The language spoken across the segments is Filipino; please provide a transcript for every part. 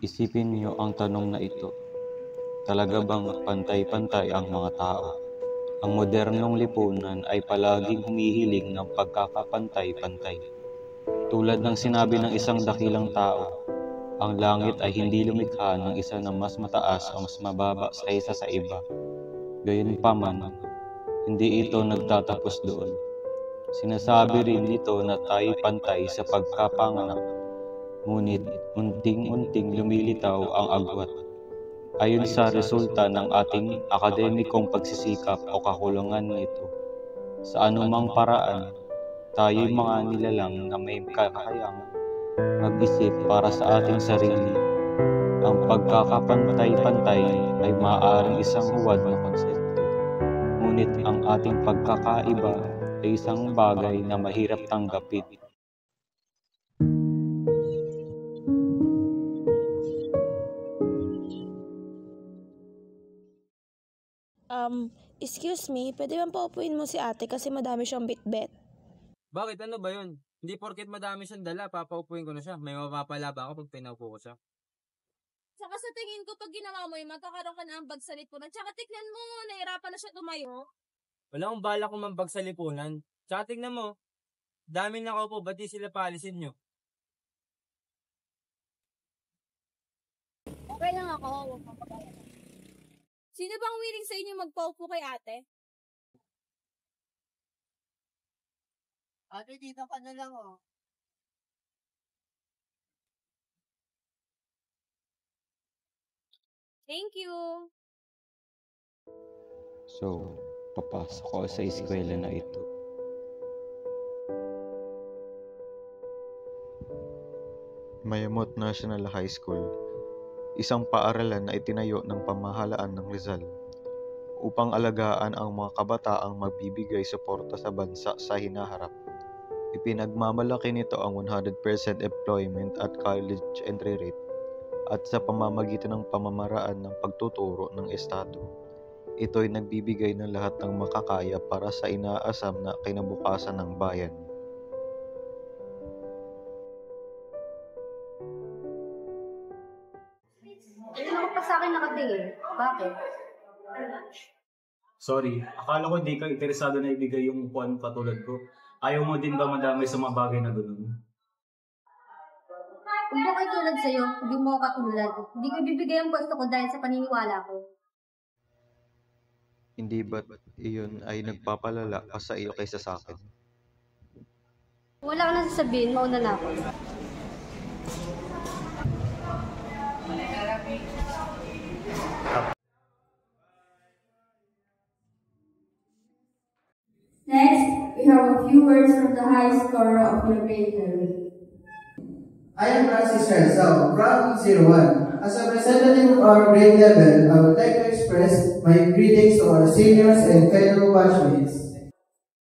Isipin niyo ang tanong na ito, talaga bang pantay-pantay ang mga tao? Ang modernong lipunan ay palaging humihiling ng pagkakapantay-pantay. Tulad ng sinabi ng isang dakilang tao, ang langit ay hindi lumikha ng isa na mas mataas o mas mababa sa isa sa iba. Gayunpaman, hindi ito nagtatapos doon. Sinasabi rin nito na tayo pantay sa pagkapanganak, ngunit unting-unting lumilitaw ang agwat. Ayon sa resulta ng ating akademikong pagsisikap o kakulangan nito, sa anumang paraan, tayo'y mga nilalang na may kakayang mag-isip para sa ating sarili. Ang pagkakapantay-pantay ay maaaring isang huwad na konsepto, ngunit ang ating pagkakaiba ay isang bagay na mahirap tanggapin. Excuse me, pwede bang paupuin mo si ate kasi madami siyang bitbit? Bakit? Ano ba yun? Hindi porket madami siyang dala, papaupuin ko na siya. May mapapala ba ako pag pinaupo ko siya? Saka sa tingin ko, pag ginawa mo yun, magkakaroon ka na ang bag sa lipunan. Tsaka tignan mo, nahirapan na siya tumayo. Wala akong balak kumambag sa lipunan. Tsaka tignan mo, dami nakaupo, ba't di sila paalisin nyo? Okay lang ako, huwag mong pag-alala. Sino bang willing sa inyo magpaupo kay ate? Ate, dito ka na lang, oh. Thank you. So, papasok ako sa eskwela na ito. Mayamot National High School, isang paaralan na itinayo ng pamahalaan ng Rizal upang alagaan ang mga kabataang magbibigay suporta sa bansa sa hinaharap. Ipinagmamalaki nito ang 100% employment at college entry rate at sa pamamagitan ng pamamaraan ng pagtuturo ng Estado. Ito ay nagbibigay ng lahat ng makakaya para sa inaasam na kinabukasan ng bayan. Hindi mo pa sa akin nakatingin. Bakit? Sorry, akala ko di ka interesado na ibigay yung upuan katulad ko. Ayaw mo din ba madamay sa mga bagay na gano'n? Kung bakit tulad sa'yo, hindi mo ako katulad. Hindi ko ibibigay ang pwesto ko dahil sa paniniwala ko. Hindi ba't iyon ay nagpapalala pa sa iyo kaysa sa akin? Wala ka na sasabihin, mauna na ako. Next, we have a few words from the high scorer of your grade level. I am Francis Rizal, from 01. As a representative of our grade level, I would like to express my greetings to our seniors and fellow batchmates.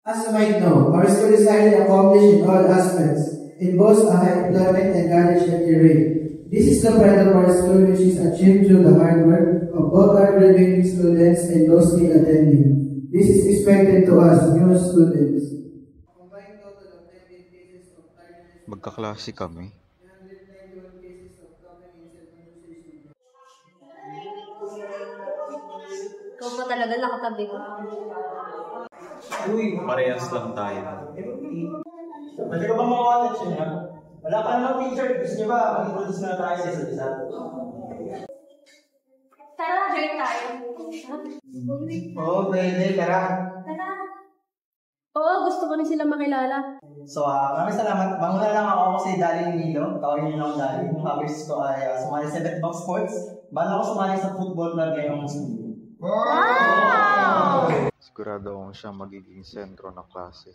As you might know, our school is highly accomplished in all aspects. It boasts a high employment and college entry rate. This is the pride of our school, which is achieved through the hard work of both our graduating students and those still attending. This is expected to us, new students. Magkaklase kami. Ikaw pa talaga nakatabi ko. Uy, parehas lang tayo. Pwede ka ba mga attention niya? Wala ka namang teacher. Gusto niyo ba mag-introduce na tayo sa isa't isa? Tara, join tayo. Oo, pwede, tara. Tara. Oo, gusto ko rin sila makilala. So, maraming salamat. Manguna lang ako kasi Daling Nilo. Tawagin niyo lang ako Daling. Yung hobbies ko ay sumali sa iba't ibang sports. Bala ako sumali sa football club ngayong school. Wow! Sigurado akong siya magiging sentro ng klase.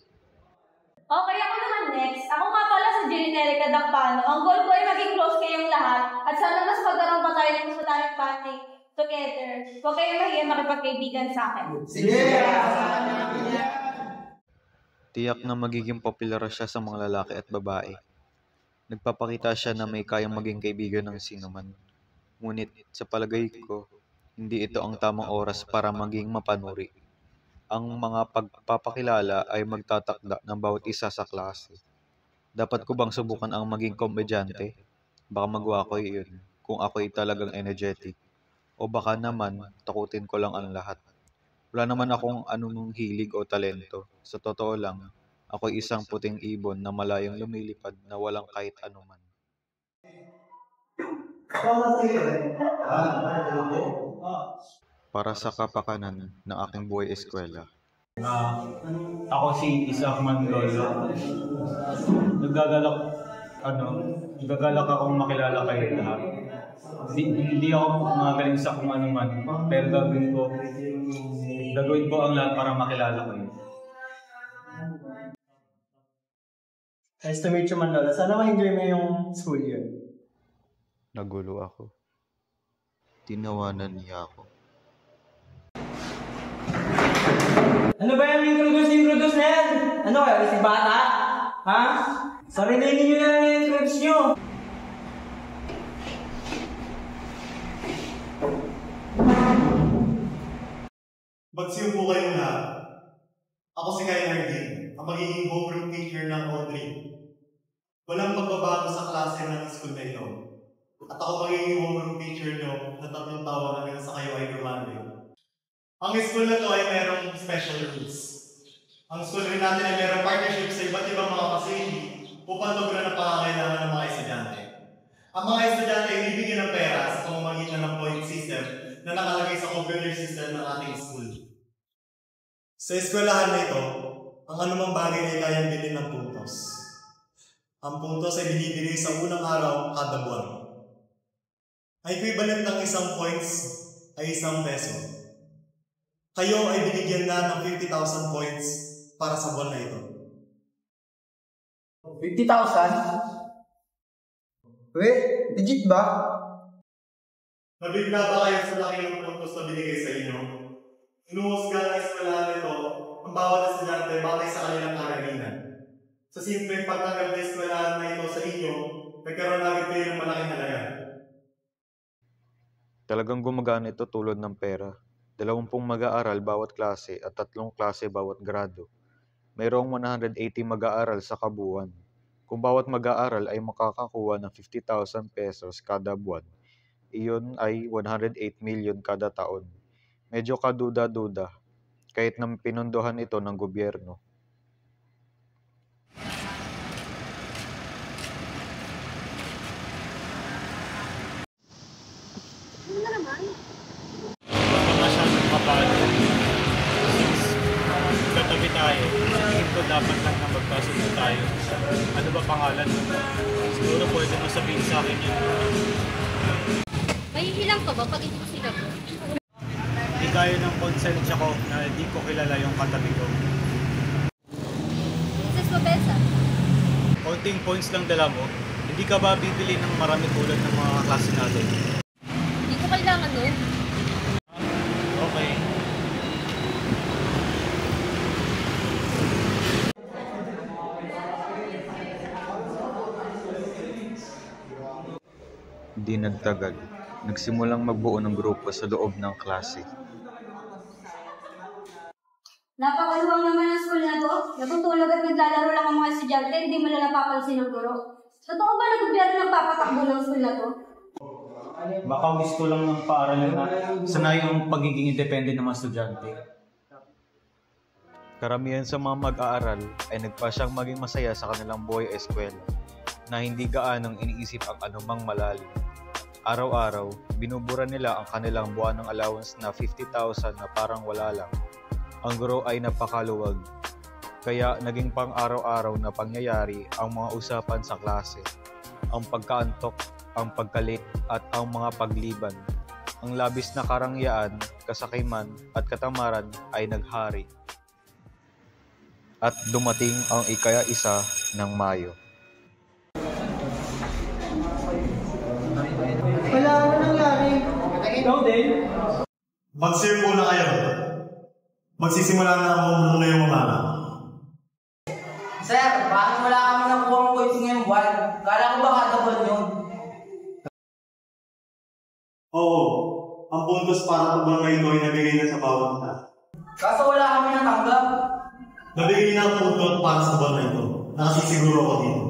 Okay, ako naman next. Ako nga pala si Jeline Dacpano. Ang goal ko ay maging close kayong lahat at sana mas pagkaroon pa tayo ng masalaming pati together. Huwag kayong mahiya makipagkaibigan sa akin. Sige! Tiyak na magiging popular siya sa mga lalaki at babae. Nagpapakita siya na may kayang maging kaibigan ng sinuman. Ngunit sa palagay ko, hindi ito ang tamang oras para maging mapanuri. Ang mga pagpapakilala ay magtatakda ng bawat isa sa klase. Dapat ko bang subukan ang maging komedyante? Baka magawa ko iyon. kung ako'y talagang energetic. O baka naman, takutin ko lang ang lahat. Wala naman akong anumang hilig o talento. Sa totoo lang, ako'y isang puting ibon na malayong lumilipad na walang kahit anuman. Para sa kapakanan ng aking buhay eskwela. Ako si Isaac Manlolo. Nagagalak akong makilala kayo lahat. Hindi ako magaling sa kung ano man, pero gagawin ko ang lahat para makilala kayo. Nice to meet you, Manlolo. Sana ma-enjoy mo yung school year. Nagulo ako. Tinawanan niya ako. Ano ba yung introduce na yan? Ano kayo, si bata? Ha? Sarili ninyo na yung introduce nyo. Magsiyo po kayo na. Ako si Kyle Nardin, ang magiging homeroom teacher ng Audrey. Walang pagbabago sa klase ng school na ito. At ako magiging homeroom teacher nyo na 3 taon hanggang sa kayo ay graduate. Ang school na to ay merong special rules. Ang school rin natin ay merong partnership sa iba't ibang mga facility upang tugunan ang pangangailangan ng mga estudyante. Ang mga estudyante ay bibigyan ng pera sa pamamagitan ng point system na nakalagay sa computer system ng ating school. Sa eskwelahan na ito, ang anumang bagay ay kayang bilhin ng puntos. Ang puntos ay binibigay sa unang araw kada buwan. Ang equivalent ng 1 points ay 1 peso. Kayo ay binigyan na ng 50,000 points para sa buwan na ito. 50,000? Wait, legit ba? Nabigla ba kayo sa laki ng puntos na binigay sa inyo? Inuhusga ng eskwelahan nito ang bawat estudyante batay sa kanilang karamihan. Sa simpleng pagtanggap ng eskwelahan na ito sa inyo, nagkaroon agad kayo ng malaking halaga. Talagang gumagana ito tulad ng pera. 20 mag-aaral bawat klase at 3 klase bawat grado. Mayroong 180 mag-aaral sa kabuuan. Kung bawat mag-aaral ay makakakuha ng 50,000 pesos kada buwan, iyon ay 108 million kada taon. Medyo kaduda-duda, kahit nang pinunduhan ito ng gobyerno. Ano na naman? Katabi tayo, tingin ko dapat lang na magkasundo tayo. Ano ba pangalan mo? Siguro pwede mo sabihin sa akin yun. Mahihilang ka ba pag hindi ko sinagot? Hindi kaya ng konsensya ko na hindi ko kilala yung katabi ko. Mrs. Mabesa. Konting points lang dala mo, hindi ka ba bibili ng marami tulad ng mga kaklase natin? Hindi ko kailangan nun. Okay. Di nagtagal, nagsimulang magbuo ng grupo sa loob ng klase. Napakaluwang naman ang school na to. Natutulog at naglalaro lang ang mga estudyante, hindi mo na napapansin ng guro. Totoo ba na gobyerno nagpapatakbo ng school na to? Baka gusto lang ng paaralan na sanay ang pagiging independent ng mga estudyante. Karamihan sa mga mag-aaral ay nagpasyang maging masaya sa kanilang buhay eskwela na hindi gaanong iniisip ang anumang malalim. Araw-araw, binubura nila ang kanilang buwan ng allowance na 50,000 na parang wala lang. Ang guro ay napakaluwag, kaya naging pang-araw-araw na pangyayari ang mga usapan sa klase, ang pagkaantok, ang pagkalit at ang mga pagliban. Ang labis na karangyaan, kasakiman at katamaran ay naghari. At dumating ang ika-1 ng Mayo. Wala na nangyari. Ikaw din? Mag-serve muna kayo. Magsisimula na ang homeroom ngayong umaga. Sir, bakit wala kami nakuha ng points ngayong buwan? Kala ko ba kada buwan yun? Oo, ang puntos para sa buwan na ito ay nabigay na sa bawat na. Kaso wala kami natanggap. Nabigay na ang puntos para sa buwan na ito. Nakasisiguro ko dito.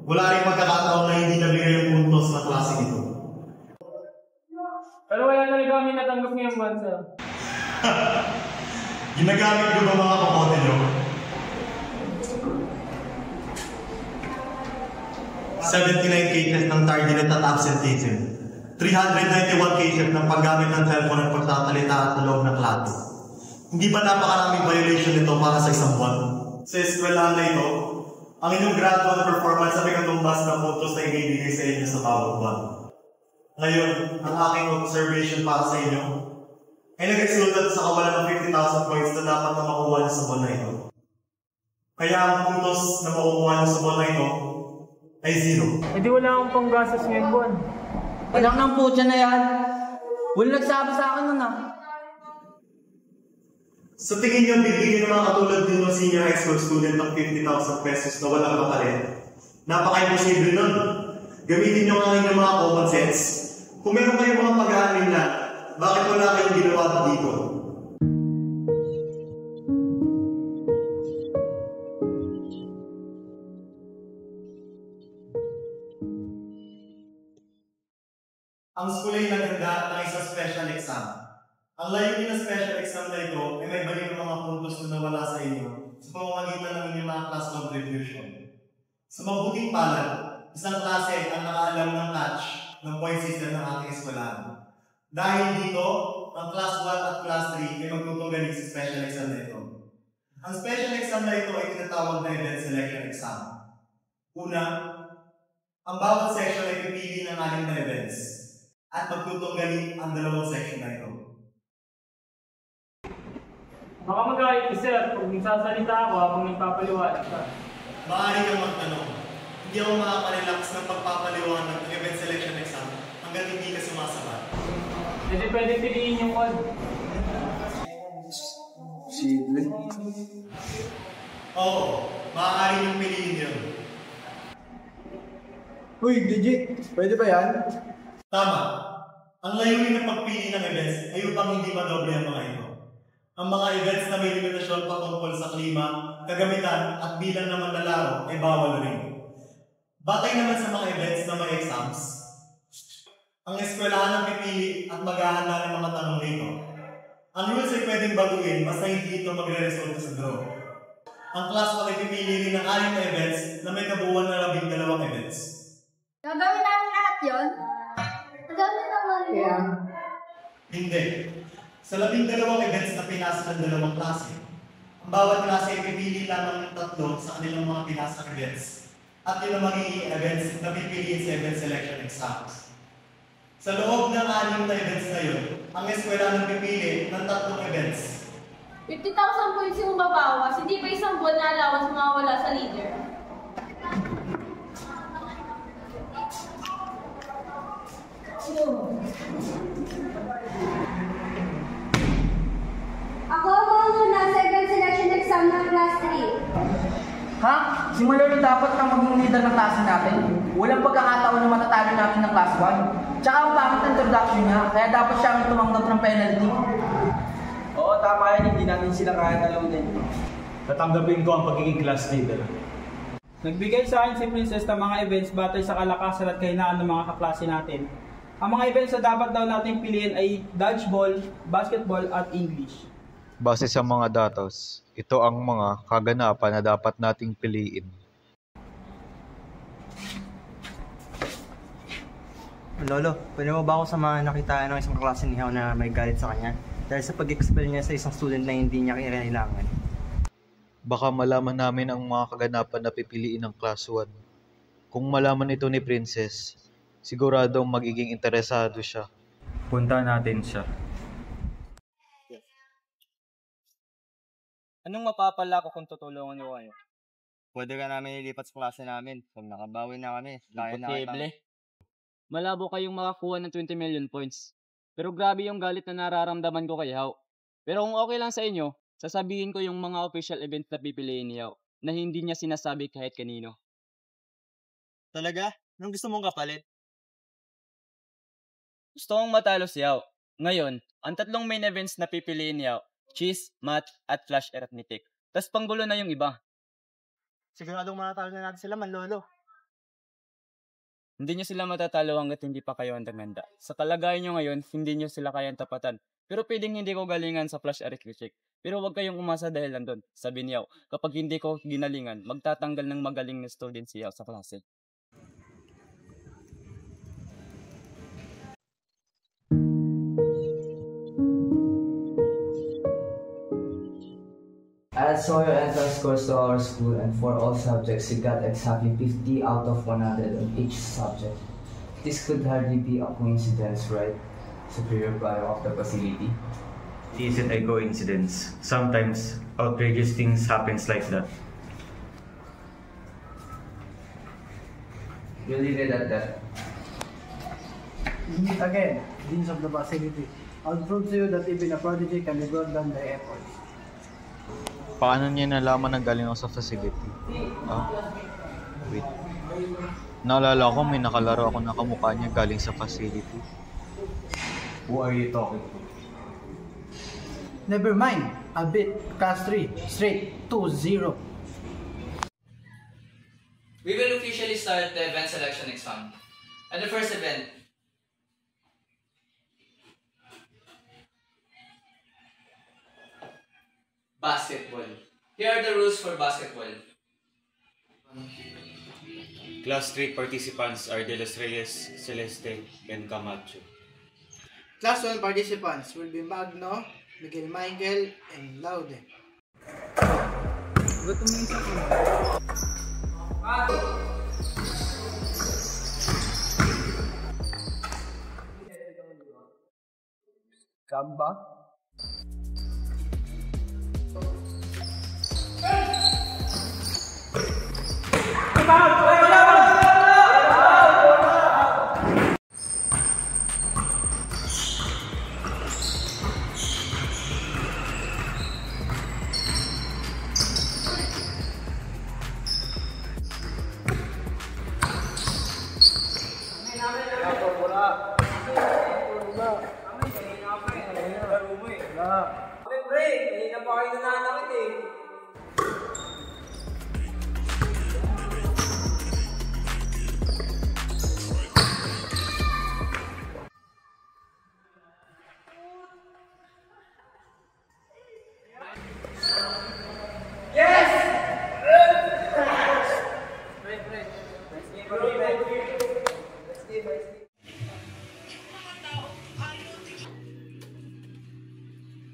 Wala rin pagkakataon na hindi nabigay ang puntos sa klase nito. Pero wala talaga kami natanggap ngayong buwan, sir. Ginagamit ko ba mga kapote nyo? 79 cases ng tardinate at absenteeism. 391 cases ng paggamit ng cellphone at pagtatalita sa loob ng klase. Hindi ba napakaraming violation nito para sa isang buwan? Sa eskwelahan na ito, ang inyong graduate performance ay katumbas ng puntos na ibibigay sa inyo sa bawat buwan. Ngayon, ang aking observation para sa inyo ay nag-resultat sa kawalan ng 50,000 points na dapat na makuha niyo sa buwan na ito. Kaya ang puntos na makukuha niyo sa buwan na ito ay 0. Hindi wala akong panggastos ngayong buwan. Anak ng putya na yan. Wala nagsabi sa akin nun Sa tingin niyo, bibigyan ng mga katulad din ng senior high school student ng 50,000 pesos na walang kapalit? Napaka-imposible nun. Gamitin niyo nga inyong mga common sense. Kung meron kayong mga pag-aaral na, bakit wala kayong ginawa dito? Ang school ay naghanda ng isang special exam. Ang layunin ng special exam na ito ay may balik ng mga puntos na nawala sa inyo sa pamamagitan ng inyong mga class contribution. Sa mabuting palad, isang klase ang nakaalam ng catch ng point system ng ating eskwelahan. Dahil dito, ang class 1 at class 3 ay magtutunggaling sa special exam na ito. Ang special exam na ito ay tinatawag na event selection exam. Una, ang bawat section ay pipili ng 6 na events at magtutunggali ang 2 section na ito. Baka mag-ayit ka, sir, kung nagsasalita ako habang nagpapaliwanag ka. Maaari kang magtanong. Hindi ako makakarelax ng pagpapaliwanag ng event selection exam hanggang hindi ka sumasabat. Hindi pwede piliin yung code. Oo, maaari yung piliin yun. Uy, legit. Pwede ba yan? Tama. Ang layunin ng pagpili ng events ay upang hindi madoble ang mga ito. Ang mga events na may limitasyon patungkol sa klima, kagamitan at bilang ng manlalaro ay bawal rin. Batay naman sa mga events na may exams, ang eskwelahan ang pipili at maghahanda ng mga tanong dito. Ang rules ay pwedeng baguhin basta hindi ito magre-resulta sa draw. Ang class ay pipili rin ng 6 na events na may kabuuan na 12 events. Gagawin namin lahat yun? Madami naman yun. Hindi. Sa 12 events na pinasa ng 2 klase, ang bawat klase ay pipili lamang ng 3 sa kanilang mga pinasa events at yun ang magiging events na pipiliin sa event selection exams. Sa loob ng 6 na events na yun, ang eskwela nang pipili ng 3 events. 50,000 points yung mababawas, hindi pa isang buwan na allowance mawawala sa leader. Ako muna sa event selection exam ng class 3. Ha? Simula nung dapat kang maging leader ng klase natin. Walang pagkakataon na matatalo natin ng class 1. Tsaka ang bakit ng introduction niya, kaya dapat siya ang tumanggap ng penalty. Oo, tama yan. Hindi natin sila kaya talunin. Tatanggapin ko ang pagiging class leader. Nagbigay sa akin si Princess ng mga events batay sa kalakasan at kahinaan ng mga kaklase natin. Ang mga events na dapat daw nating piliin ay dodgeball, basketball at English. Base sa mga datos, ito ang mga kaganapan na dapat nating piliin. Lolo, pwede mo ba ako samahan nakitaan ng isang klase ni Hao na may galit sa kanya? Dahil sa pag-expel niya sa isang student na hindi niya kailangan. Baka malaman namin ang mga kaganapan na pipiliin ng Class 1. Kung malaman ito ni Princess, siguradong magiging interesado siya. Punta natin siya. Anong mapapala ko kung tutulungan niyo kayo? Pwede ka namin ilipat sa klase namin. Pag nakabawi na kami, kaya na kita. Malabo kayong makakuha ng 20 million points. Pero grabe yung galit na nararamdaman ko kay Hao. Pero kung okay lang sa inyo, sasabihin ko yung mga official events na pipiliin ni Hao na hindi niya sinasabi kahit kanino. Talaga? Anong gusto mong kapalit? Gusto kong matalo si Hao. Ngayon, ang 3 main events na pipiliin ni Hao, Cheese, Math, at Flash Arithmetic. Tapos panggulo na yung iba. Siguradong manatalo na natin sila, Manlolo. Hindi nyo sila matatalo hanggat hindi pa kayo handang-handa. Sa kalagayan nyo ngayon, hindi nyo sila kayang tapatan. Pero pwedeng hindi ko galingan sa flash arithmetic. Pero huwag kayong umasa dahil nandun. Sabi ni Yao, kapag hindi ko ginalingan, magtatanggal ng magaling na student si Yao sa klase. I saw your entrance scores to our school, and for all subjects, you got exactly 50 out of 100 on each subject. This could hardly be a coincidence, right? Superior product of the facility. It isn't a coincidence. Sometimes outrageous things happens like that. You leave it at that. We meet again, deans of the facility. I'll prove to you that even a prodigy can be brought down by efforts. Paano niya nalaman na galing ako sa facility? Wait. Naalala ko may nakalaro ako na kamukha niya galing sa facility. Who are you talking to? Never mind. A bit. Class 3. Straight. 2-0. We will officially start the event selection exam. And the first event, basketball. Here are the rules for basketball. Class 3 participants are De Los Reyes, Celeste, and Camacho. Class 1 participants will be Magno, Miguel Michael, and Laude. Kamba?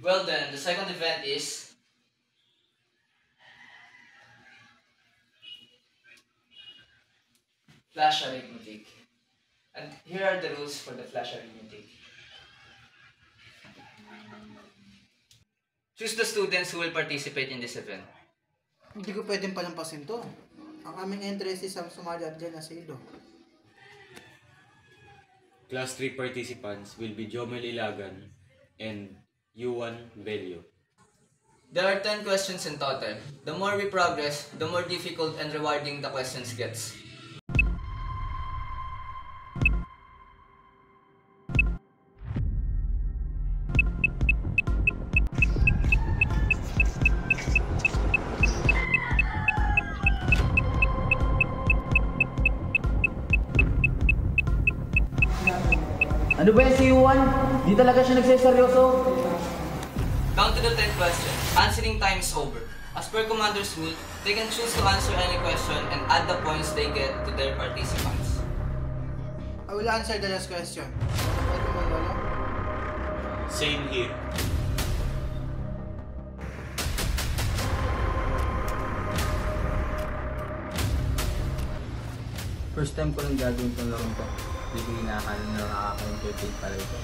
Well then, the second event is flash arithmetic. And here are the rules for the flash arithmetic. Choose the students who will participate in this event. Hindi ko pwedeng palampasin to. Ang aming interest is ang sumali at dyan na si Ido. Class 3 participants will be Jomel Ilagan and Yuan Bello. There are 10 questions in total. The more we progress, the more difficult and rewarding the questions gets. Ano ba yan si Yuan? Di talaga siya nagseseryoso. Down to the 10th question. Answering time is over. As per Commander's rule, they can choose to answer any question and add the points they get to their participants. I will answer the last question. Same here. First time ko lang gagawin itong larong to. Hindi ko inaakala na nakaka-entertain pala ito.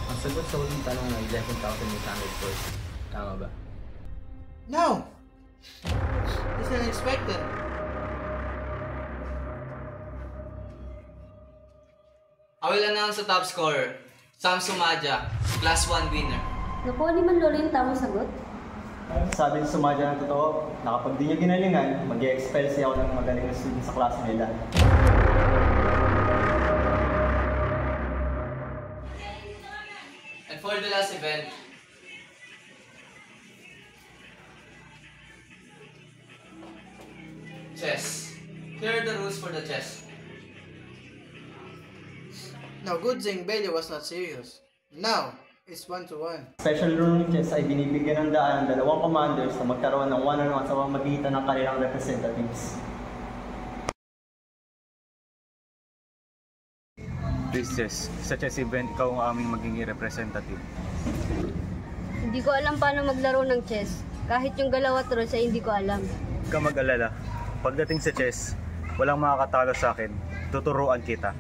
Ang sagot sa huling tanong ay 11,800 points. Tama ba? No! It's unexpected. I will announce the top scorer. Sam Sumadja, Class 1 winner. Naku, di man lolo yung tamang sagot? Sabi ni Sumadja ng totoo, na kapag di niya ginalingan, mag-i-expel siya ako ng magaling na student sa klase nila. And for the last event, chess. Here are the rules for the chess. Now, good thing Bailey was not serious. Now, it's 1-1. Special rule ng chess ay binibigyan ng daan ng dalawang commanders na magkaroon ng one-on-one sa pamamagitan ng kanilang representatives. Princess, sa chess event, ikaw ang aming magiging representative. Hindi ko alam paano maglaro ng chess. Kahit yung galaw at rules ay hindi ko alam. Huwag ka mag-alala. Pagdating sa chess, walang makakatalo sa akin. Tuturuan kita.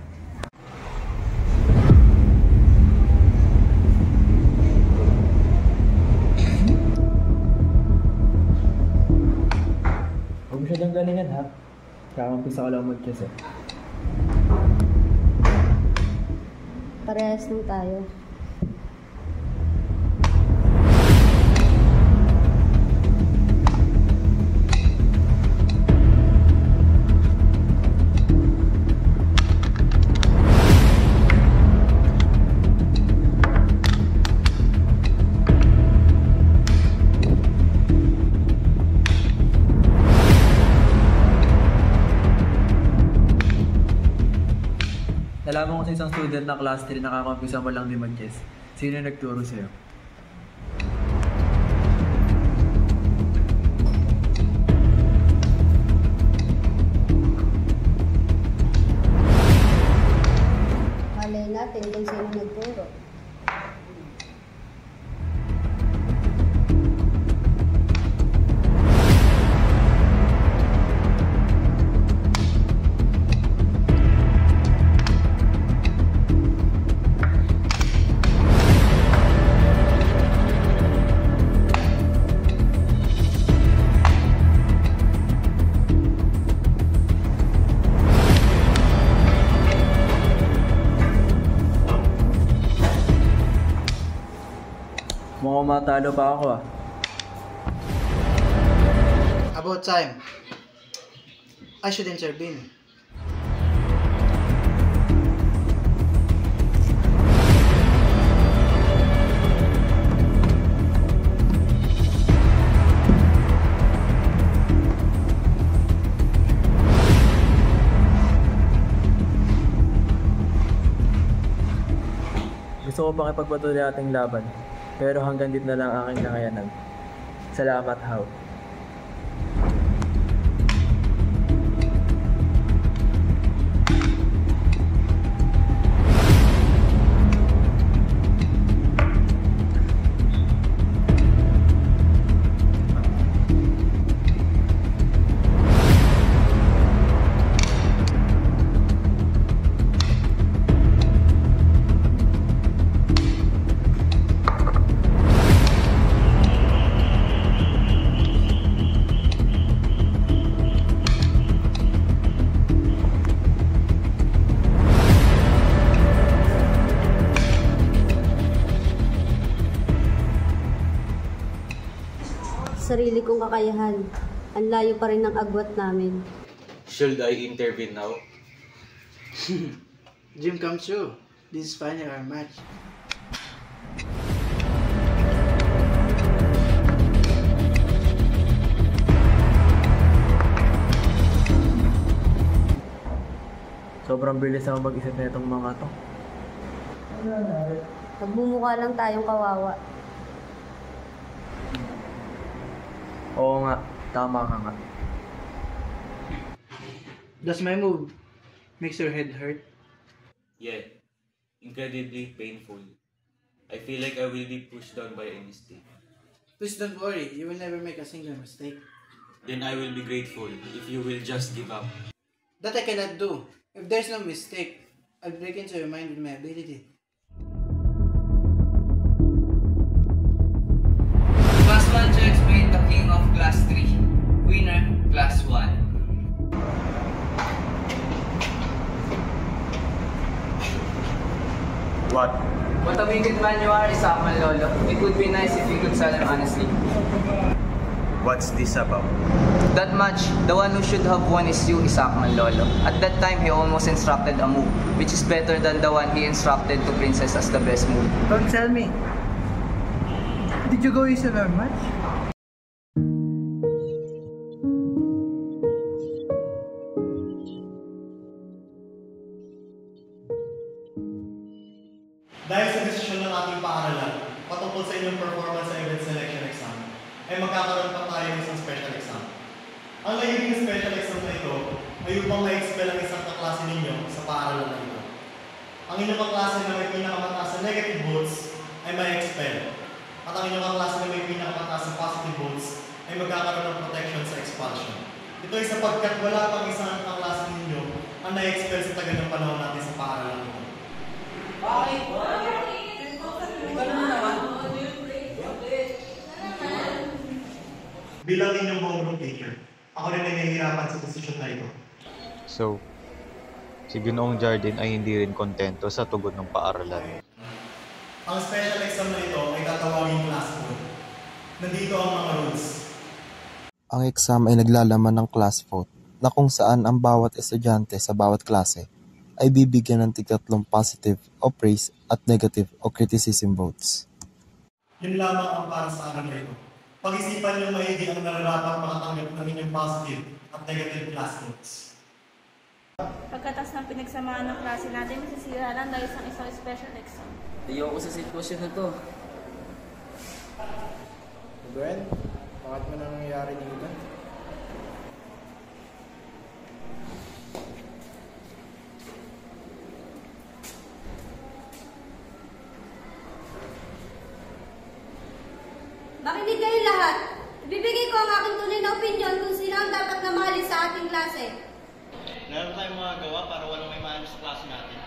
Huwag mo siya dang galingan ha. Kakampisa ko lang mag-chess eh. Parehas lang tayo. Nalaman ko sa isang student na class 3 na kakampisa mo lang din mag-chess. Sino yung nagturo sa'yo? Malay natin kung sino nagturo. Mukhang matalo pa ako ah. About time. I should intervene. Gusto ko pang ipagpatuloy ating laban. Pero hanggang dito na lang aking nangayanan. Salamat, How. Sarili kong kakayahan. Ang layo pa rin ng agwat namin. Should I intervene now? Dream come true. This is finally our match. Sobrang bilis ako mag-isip na itong mga to. Nagmumukha lang tayong kawawa. Oo nga, tama ka nga. Does my move makes your head hurt? Yeah, incredibly painful. I feel like I will be pushed down by a mistake. Please don't worry, you will never make a single mistake. Then I will be grateful if you will just give up. That I cannot do. If there's no mistake, I'll break into your mind with my ability. Class 1 checks made the king of Class 3. Winner, Class 1. What? What a wicked man you are, Isaac Lolo. It would be nice if you could tell him honestly. What's this about? That match, the one who should have won is you, Isaac Lolo. At that time, he almost instructed a move, which is better than the one he instructed to Princess as the best move. Don't tell me. Did you go use our match? Dahil sa desisyon ng ating paaralan, patungkol sa inyong performance sa event selection exam, ay magkakaroon pa tayo ng isang special exam. Ang layunin ng special exam na ito ay upang ma-expel ang isang kaklase ninyo sa paaralan na ito. Ang inyong kaklase na may pinakamataas sa negative votes ay ma-expel. At ang inyong kaklase na may pinakamataas sa positive votes ay magkakaroon ng protection sa expulsion. Ito ay sapagkat wala pang isang kaklase ninyo ang na-expel sa tagal ng panahon natin sa paaralan nito. Bakit? Ganun naman. Bilang inyong homeroom teacher, ako rin ay nahihirapan sa posisyon na ito. So, si Ginoong Jardine ay hindi rin kontento sa tugon ng paaralan. Ang special exam na ito ay tatawagin class vote. Nandito ang mga rules. Ang exam ay naglalaman ng class vote na kung saan ang bawat estudyante sa bawat klase ay bibigyan ng tig-3 positive o praise at negative o criticism votes. Yun lamang ang para sa akin na ito. Pag-isipan niyo maigi ang nararapat makatanggap ng inyong positive at negative class votes. Pagkatas ng pinagsamahan ng klase natin, masisira lang dahil sa isang special exam. Ayoko sa sitwasyon na to. Gwen, bakit mo na nangyayari dito? Makinig kayo lahat. Ibibigay ko ang aking tunay na opinion kung sino ang dapat na maalis sa ating klase. Meron tayong mga gawa para walang may maalis sa klase natin.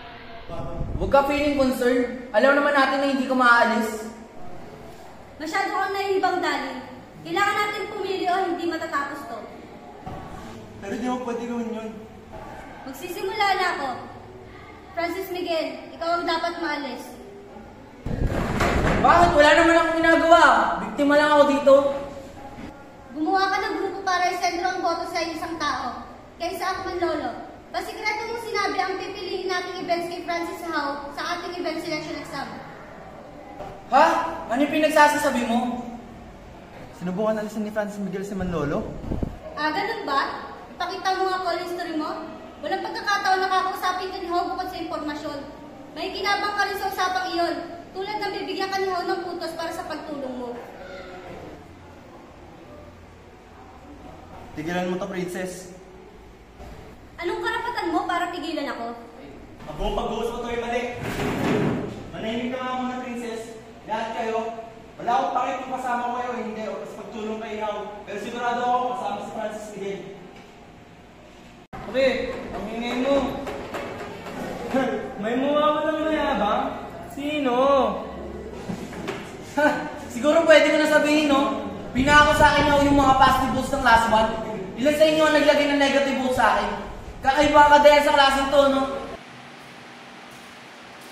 Huwag ka feeling concerned. Alam naman natin na hindi ka maaalis. Masyado kang naihibang dali. Kailangan natin pumili o hindi matatapos to. Pero di mo pwede gawin yun. Magsisimula na ako. Francis Miguel, ikaw ang dapat maalis. Bakit? Wala naman akong ginagawa. Biktima lang ako dito. Gumawa ka ng grupo para isentro ang boto sa isang tao. Kaysa ako man lolo. Pasikreto mong sinabi ang pipiliin nating events kay Francis Howe sa ating event selection exam. Ha? Ano yung pinagsasasabi mo? Sinubukan alisin ni Francis Miguel si Manlolo? Ganun ba? Ipakita mo nga call history mo? Walang pagkakataon na kakausapin ka ni Howe bukod sa impormasyon. May kinabang ka rin sa usapang iyon. Tulad ng bibigyan ka ni Howe ng putos para sa pagtulong mo. Tigilan mo to, Princess. Anong karapatan mo para pigilan ako? Ako, pag-uus mo to ay mali. Manahimik ka nga muna, Princess. Lahat kayo. Wala akong pakit kung kasama ko kayo, hindi. O mas pagtulong kay Howe. Pero sigurado ako kasama si Francis Miguel. Okay, ang ingay mo. May mukha mo lang mayabang? Sino? Ha? Siguro pwede ko na sabihin, no? Pinako sa akin na yung mga positive votes ng class 1. Ilan sa inyo ang naglagay ng negative votes sa akin? Kakaiba ka dahil sa klaseng to, no?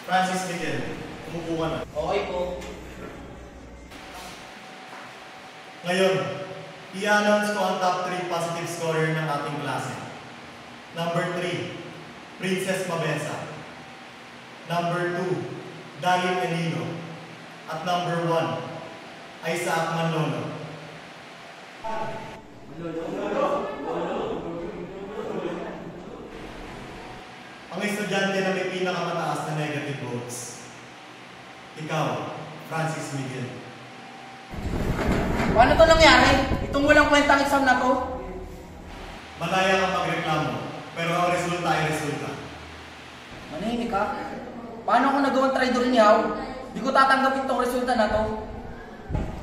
Francis Miguel, umupo ka na. Okay po. Ngayon, i-announce ko ang top 3 positive scorer ng ating klase. Number 3, Princess Mabesa. Number 2, Dalit Enino. At number 1, Isaac Manlolo. Ang estudyante na may pinakamataas na negative votes. Ikaw, Francis Miguel. Paano to nangyari? Itong walang kwentang exam na to? Malaya kang magreklamo, pero ang resulta ay resulta. Manahimik ka? Paano kung nagawang traidor ni Howe? Di ko tatanggapin tong resulta na to.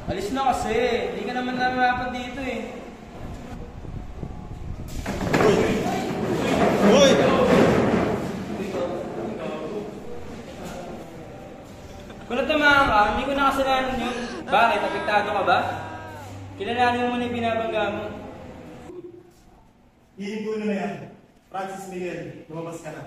Alis na kasi. Hindi ka naman narapat dito eh. Uy! Kung natamaan ka, hindi ko nakasalanan yun. Bakit? Apektado ka ba? Kilalanin mo na yung binabangga mo. Hihintuin na yan. Francis Miguel, lumabas ka na.